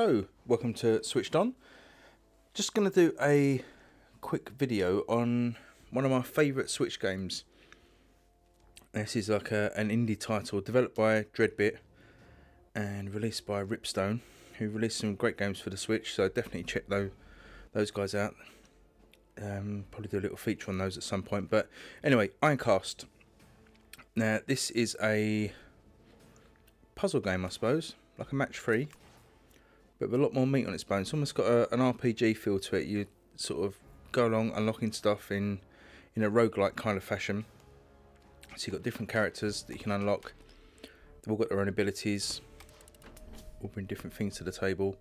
Hello, welcome to Switched On. Just going to do a quick video on one of my favourite Switch games. This is like an indie title developed by Dreadbit and released by Ripstone, who released some great games for the Switch, so definitely check those guys out. Probably do a little feature on those at some point. But anyway, Ironcast. Now this is a puzzle game, I suppose, like a match 3. But with a lot more meat on its bones. It's almost got an RPG feel to it. You sort of go along unlocking stuff in a roguelike kind of fashion. So you've got different characters that you can unlock. They've all got their own abilities, all bring different things to the table.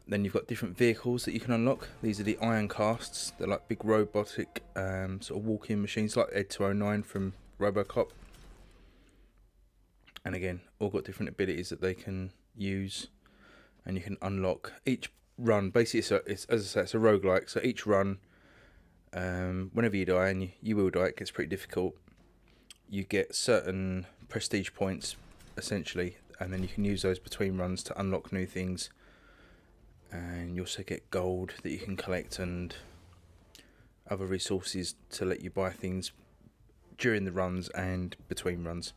Then you've got different vehicles that you can unlock. These are the Ironcasts. They're like big robotic sort of walk-in machines, like Ed 209 from Robocop. And again, all got different abilities that they can use. And you can unlock each run. Basically, it's as I say, it's a roguelike. So each run, whenever you die, and you will die, it gets pretty difficult. You get certain prestige points, essentially, and then you can use those between runs to unlock new things. And you also get gold that you can collect and other resources to let you buy things during the runs and between runs.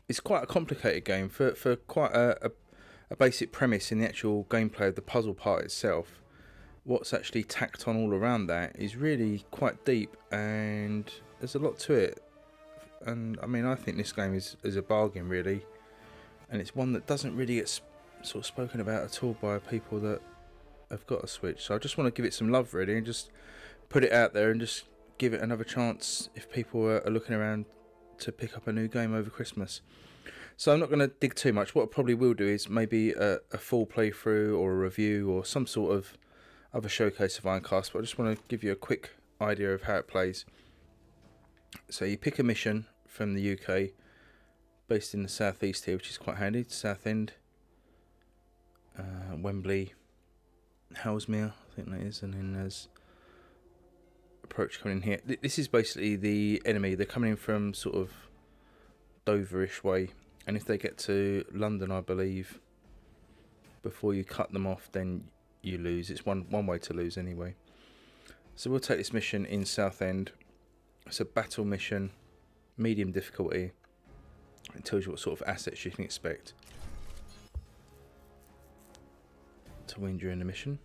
It's quite a complicated game for quite a basic premise in the actual gameplay of the puzzle part itself. What's actually tacked on all around that is really quite deep, and there's a lot to it. And I mean, I think this game is a bargain, really, and it's one that doesn't really get sort of spoken about at all by people that have got a Switch. So I just want to give it some love, really, and just put it out there and just give it another chance if people are looking around to pick up a new game over Christmas. So I'm not going to dig too much. What I probably will do is maybe a full playthrough or a review or some sort of other showcase of Ironcast, but I just want to give you a quick idea of how it plays. So you pick a mission from the UK, based in the southeast here, which is quite handy. Southend, Wembley, Hellsmere, I think that is, and then there's approach coming in here. This is basically the enemy. They're coming in from sort of Dover-ish way. And if they get to London, I believe, before you cut them off, then you lose. It's one way to lose anyway. So we'll take this mission in Southend. It's a battle mission, medium difficulty. It tells you what sort of assets you can expect to win during the mission.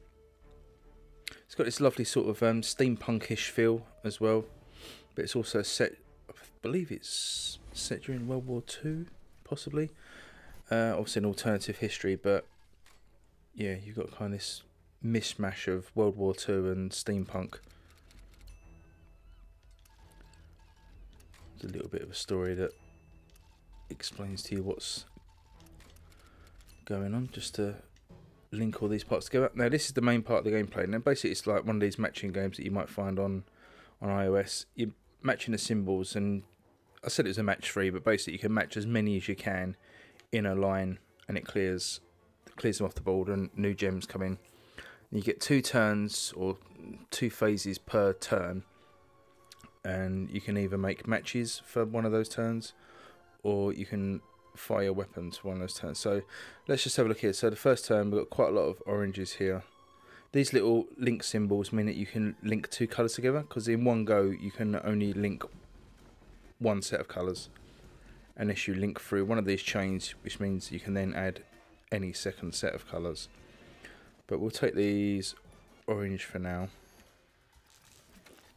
It's got this lovely sort of steampunkish feel as well. But it's also set, I believe it's set during World War II. Possibly, obviously an alternative history, but yeah, you've got kind of this mishmash of World War II and steampunk. There's a little bit of a story that explains to you what's going on, just to link all these parts together. Now this is the main part of the gameplay. Now basically it's like one of these matching games that you might find on iOS. You're matching the symbols, and I said it was a match 3, but basically you can match as many as you can in a line, and it clears them off the board, and new gems come in. And you get 2 turns or 2 phases per turn, and you can either make matches for one of those turns, or you can fire weapons for one of those turns. So let's just have a look here. So the first turn, we've got quite a lot of oranges here. These little link symbols mean that you can link 2 colours together, because in one go you can only link one set of colours unless you link through one of these chains, which means you can then add any second set of colours. But we'll take these orange for now,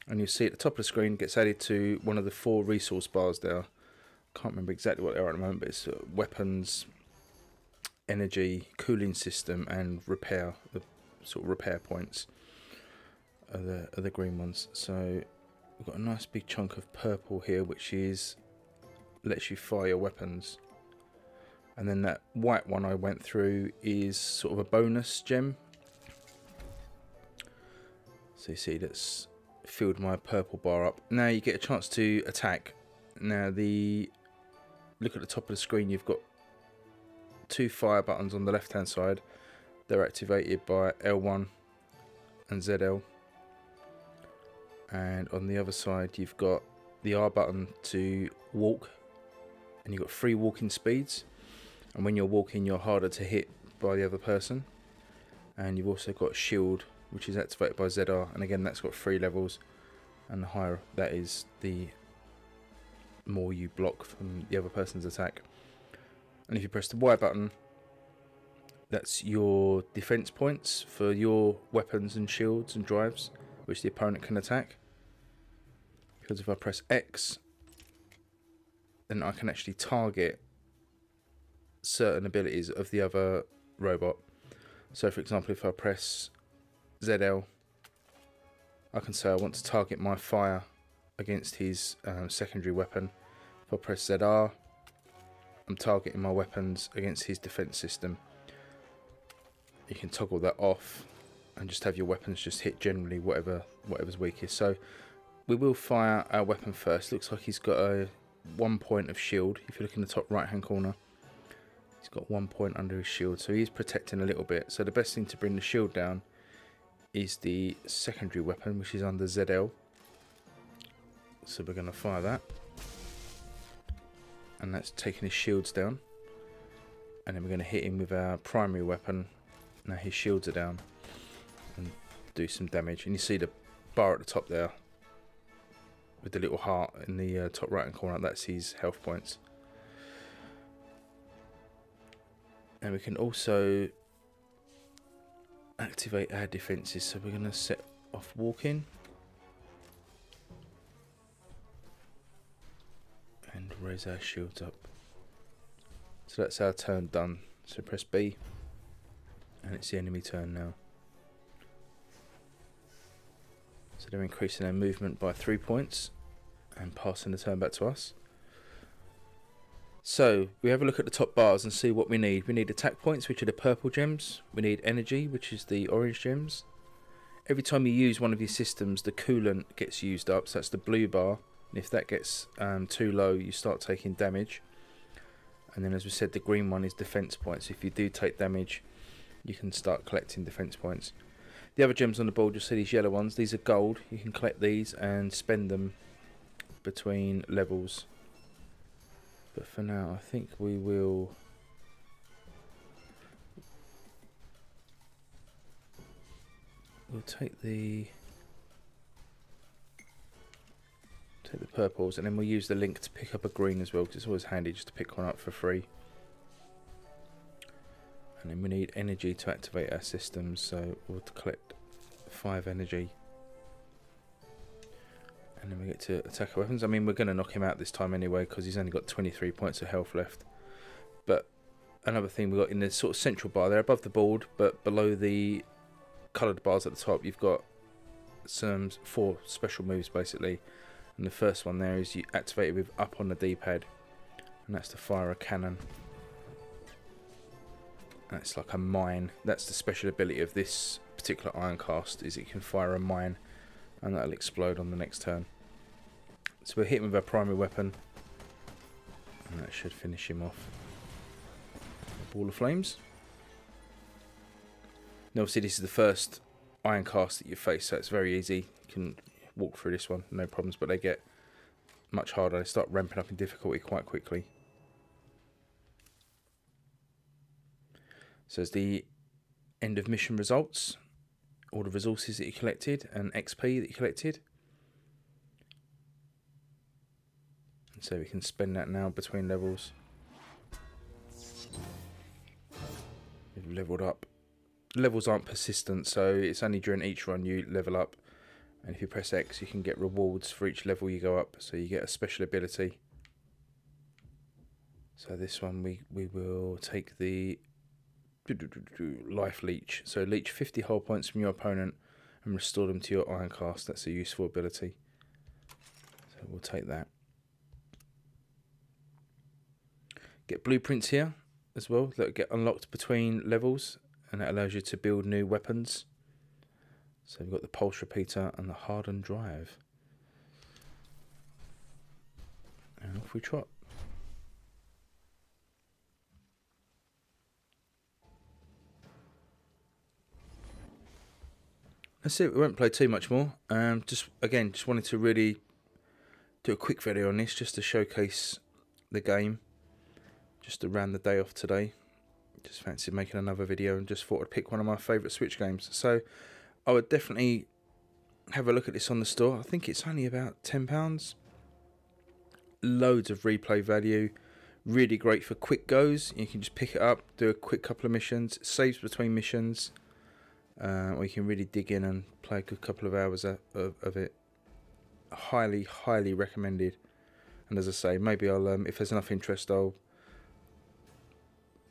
and you'll see at the top of the screen gets added to one of the 4 resource bars there. Can't remember exactly what they are at the moment, but it's weapons, energy, cooling system, and repair. The sort of repair points are the green ones. So we've got a nice big chunk of purple here, which lets you fire weapons. And then that white one I went through is sort of a bonus gem. So you see that's filled my purple bar up. Now you get a chance to attack. Now look at the top of the screen, you've got 2 fire buttons on the left hand side. They're activated by L1 and ZL. And on the other side you've got the R button to walk, and you've got 3 walking speeds, and when you're walking you're harder to hit by the other person. And you've also got shield, which is activated by ZR, and again that's got 3 levels, and the higher that is, the more you block from the other person's attack. And if you press the Y button, that's your defense points for your weapons and shields and drives, which the opponent can attack. Because if I press X, then I can actually target certain abilities of the other robot. So for example, if I press ZL, I can say I want to target my fire against his secondary weapon. If I press ZR, I'm targeting my weapons against his defense system. You can toggle that off and just have your weapons just hit generally whatever's weakest. So we will fire our weapon first. Looks like he's got a 1 point of shield. If you look in the top right hand corner, he's got 1 point under his shield, so he's protecting a little bit. So the best thing to bring the shield down is the secondary weapon, which is under ZL. So we're going to fire that, and that's taking his shields down. And then we're going to hit him with our primary weapon. Now his shields are down, and do some damage. And you see the bar at the top there with the little heart in the top right hand corner. That's his health points. And we can also activate our defences. So we're going to set off walking and raise our shields up. So that's our turn done. So press B, and it's the enemy turn now. So they're increasing their movement by 3 points and passing the turn back to us. So we have a look at the top bars and see what we need. We need attack points, which are the purple gems. We need energy, which is the orange gems. Every time you use one of your systems, the coolant gets used up, so that's the blue bar. And if that gets too low, you start taking damage. And then, as we said, the green one is defense points. If you do take damage, you can start collecting defense points. The other gems on the board, you'll see these yellow ones. These are gold. You can collect these and spend them between levels. But for now, I think we will take the purples, and then we'll use the link to pick up a green as well, because it's always handy just to pick one up for free. And then we need energy to activate our systems, so we'll collect 5 energy. And then we get to attack our weapons. I mean, we're going to knock him out this time anyway, because he's only got 23 points of health left. But another thing we've got in the sort of central bar there, above the board, but below the coloured bars at the top, you've got some 4 special moves basically. And the first one there is you activate it with up on the D-pad, and that's to fire a cannon. That's like a mine. That's the special ability of this particular Ironcast, is it can fire a mine, and that'll explode on the next turn. So we'll hit him with our primary weapon, and that should finish him off. Ball of flames. Now obviously this is the first Ironcast that you face, so it's very easy. You can walk through this one, no problems, but they get much harder. They start ramping up in difficulty quite quickly. So it's the end of mission results, all the resources that you collected and XP that you collected. And so we can spend that now between levels. We've leveled up. Levels aren't persistent, so it's only during each run you level up. And if you press X, you can get rewards for each level you go up. So you get a special ability. So this one we will take the life leech. So leech 50 hull points from your opponent and restore them to your Ironcast. That's a useful ability. So we'll take that. Get blueprints here as well that get unlocked between levels, and that allows you to build new weapons. So we've got the pulse repeater and the hardened drive. And off we trot. That's it, we won't play too much more. Just wanted to really do a quick video on this, just to showcase the game, just to round the day off today. just fancied making another video and just thought I'd pick one of my favourite Switch games. So I would definitely have a look at this on the store. I think it's only about £10. Loads of replay value. Really great for quick goes. You can just pick it up, do a quick couple of missions. It saves between missions. Or you can really dig in and play a good couple of hours of it. Highly, highly recommended. And as I say, maybe I'll, if there's enough interest, I'll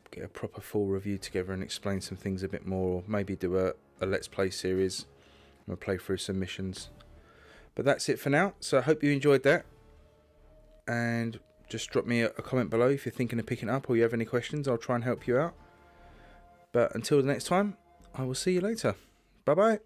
get a proper full review together and explain some things a bit more, or maybe do a Let's Play series and we'll play through some missions. But that's it for now, so I hope you enjoyed that, and just drop me a comment below if you're thinking of picking it up or you have any questions. I'll try and help you out. But until the next time, I will see you later. Bye bye.